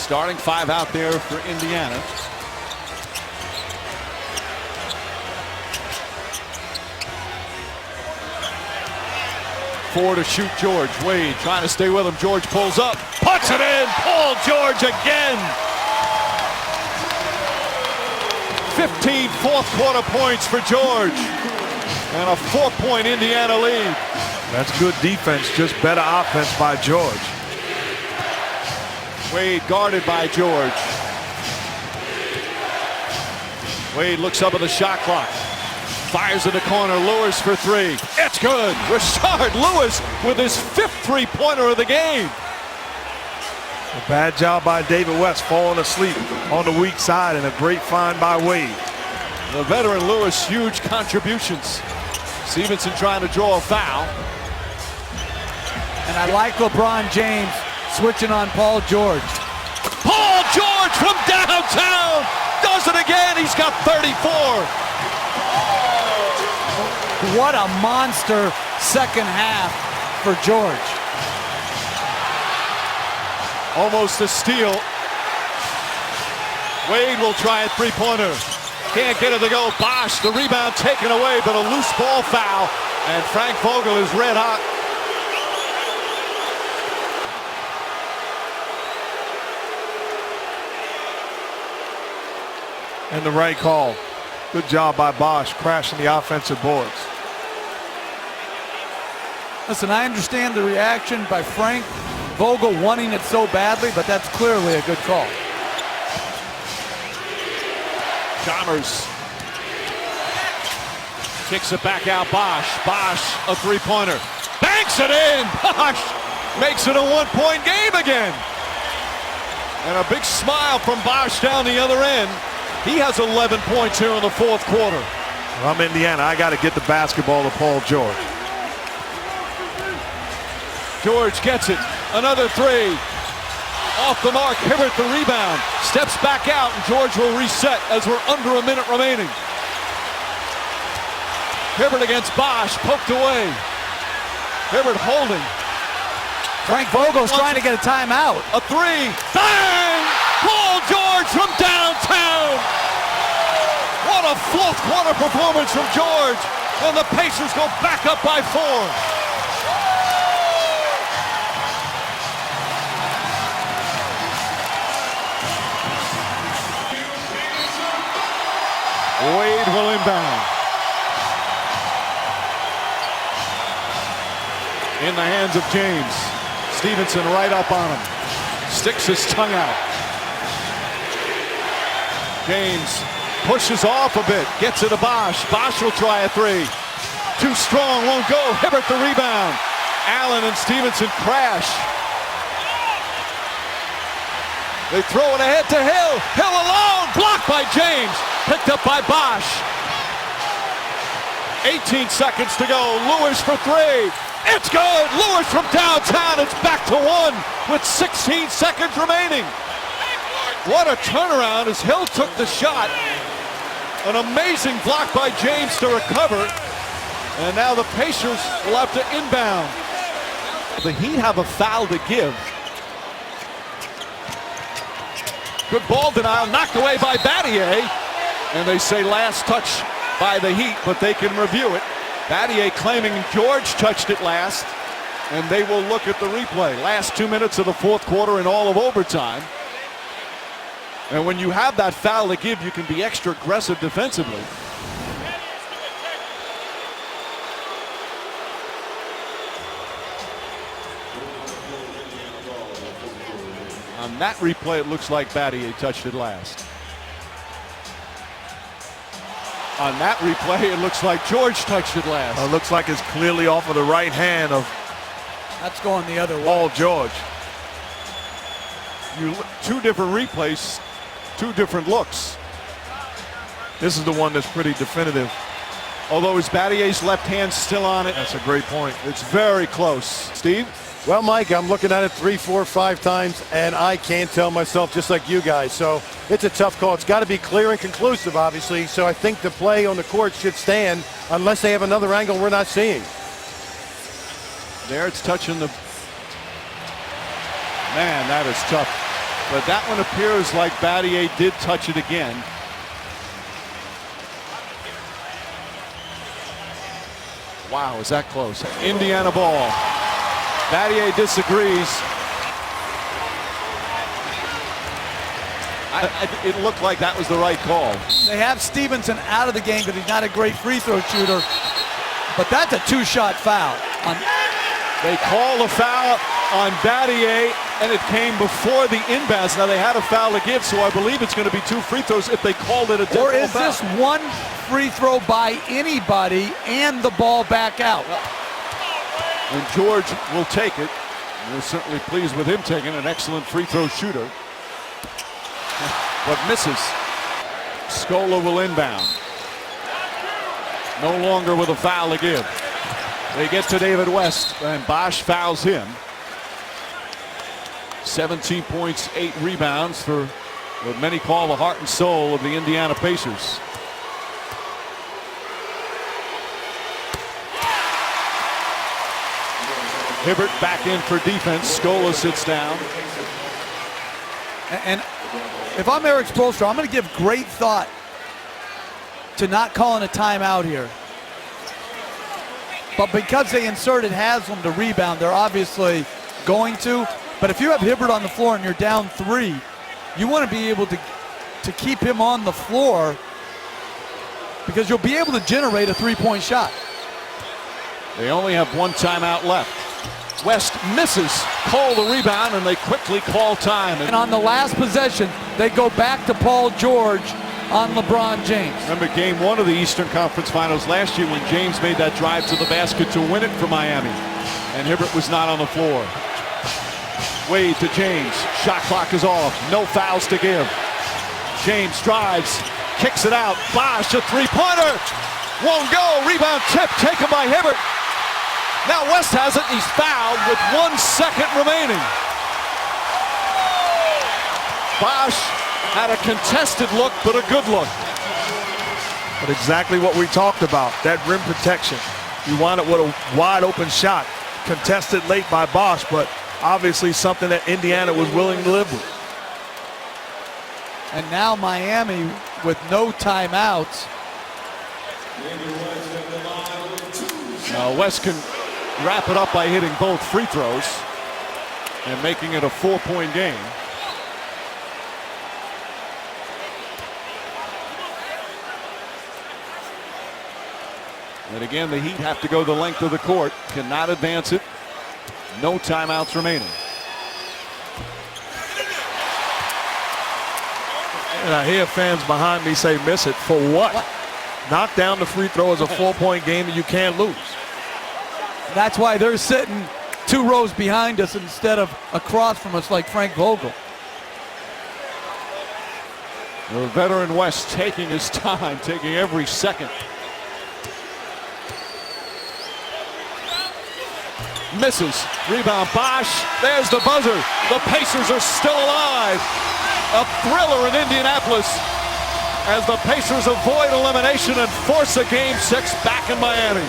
Starting five out there for Indiana. Four to shoot George. Wade trying to stay with him. George pulls up, puts it in. Paul George again. 15 fourth quarter points for George. And a 4-point Indiana lead. That's good defense, just better offense by George. Wade guarded by George. Wade looks up at the shot clock. Fires in the corner. Lewis for three. It's good. Rashard Lewis with his 5th three-pointer of the game. A bad job by David West, falling asleep on the weak side, and a great find by Wade. The veteran Lewis, huge contributions. Stevenson trying to draw a foul. And I like LeBron James switching on Paul George. Paul George from downtown does it again. He's got 34. What a monster second half for George. Almost a steal. Wade will try a three-pointer. Can't get it to go. Bosh, the rebound taken away, but a loose ball foul. And Frank Vogel is red hot. And the right call. Good job by Bosh, crashing the offensive boards. Listen, I understand the reaction by Frank Vogel wanting it so badly, but that's clearly a good call. Chalmers kicks it back out. Bosh. Bosh, a three-pointer. Banks it in. Bosh makes it a one-point game again. And a big smile from Bosh down the other end. He has 11 points here in the fourth quarter. Well, I'm Indiana. I got to get the basketball to Paul George. George gets it. Another three. Off the mark. Hibbert the rebound. Steps back out, and George will reset as we're under a minute remaining. Hibbert against Bosh. Poked away. Hibbert holding. Frank Vogel's trying to get a timeout. A three. Bang! Paul George from downtown. What a fourth quarter performance from George. And the Pacers go back up by 4. Wade will inbound. In the hands of James. Stevenson right up on him. Sticks his tongue out. James pushes off a bit. Gets it to Bosh. Bosh will try a three. Too strong, won't go. Hibbert the rebound. Allen and Stevenson crash. They throw it ahead to Hill. Hill alone. Blocked by James. Picked up by Bosh. 18 seconds to go. Lewis for three. It's good. Lewis from downtown. It's back to 1 with 16 seconds remaining. What a turnaround as Hill took the shot. An amazing block by James to recover. And now the Pacers will have to inbound. The Heat have a foul to give. Good ball denial, knocked away by Battier. And they say last touch by the Heat, but they can review it. Battier claiming George touched it last, and they will look at the replay. Last 2 minutes of the fourth quarter and all of overtime. And when you have that foul to give, you can be extra aggressive defensively. On that replay, it looks like Battier touched it last. On that replay, it looks like George touched it last. It looks like it's clearly off of the right hand of That's going the other way. Paul George. Two different replays, two different looks. This is the one that's pretty definitive. Although is Battier's left hand still on it? That's a great point. It's very close. Steve? Well, Mike, I'm looking at it 3, 4, 5 times, and I can't tell myself, just like you guys. So it's a tough call. It's got to be clear and conclusive, obviously. So I think the play on the court should stand unless they have another angle we're not seeing. There it's touching the... Man, that is tough. But that one appears like Battier did touch it again. Wow, is that close? Indiana ball. Battier disagrees. It looked like that was the right call. They have Stevenson out of the game because he's not a great free throw shooter. But that's a two-shot foul. They call a foul on Battier, and it came before the inbounds. Now they had a foul to give, so I believe it's going to be 2 free throws if they called it a dead ball foul. Or is this one free throw by anybody and the ball back out? And George will take it. We're certainly pleased with him taking an excellent free throw shooter. But misses. Scola will inbound. No longer with a foul to give. They get to David West, and Bosh fouls him. 17 points, 8 rebounds for what many call the heart and soul of the Indiana Pacers. Hibbert back in for defense. Scola sits down. And if I'm Eric Spoelstra, I'm going to give great thought to not calling a timeout here. But because they inserted Haslam to rebound, they're obviously going to. But if you have Hibbert on the floor and you're down 3, you want to be able to keep him on the floor because you'll be able to generate a 3-point shot. They only have 1 timeout left. West misses, call the rebound, and they quickly call time. And on the last possession, they go back to Paul George on LeBron James. Remember game 1 of the Eastern Conference Finals last year when James made that drive to the basket to win it for Miami. And Hibbert was not on the floor. Wade to James. Shot clock is off. No fouls to give. James drives, kicks it out. Bosh, a 3-pointer. Won't go. Rebound tip taken by Hibbert. Now West has it. He's fouled with 1 second remaining. Bosh had a contested look, but a good look. But exactly what we talked about, that rim protection. You wind up with a wide open shot, contested late by Bosh, but obviously something that Indiana was willing to live with. And now Miami with no timeouts. Now West can wrap it up by hitting both free throws and making it a 4-point game. And again, the Heat have to go the length of the court, cannot advance it. No timeouts remaining. And I hear fans behind me say, miss it. For what? Knock down the free throw is a 4-point game and you can't lose. That's why they're sitting 2 rows behind us instead of across from us like Frank Vogel. The veteran West taking his time, taking every second. Misses. Rebound Bosh. There's the buzzer. The Pacers are still alive. A thriller in Indianapolis as the Pacers avoid elimination and force a Game 6 back in Miami.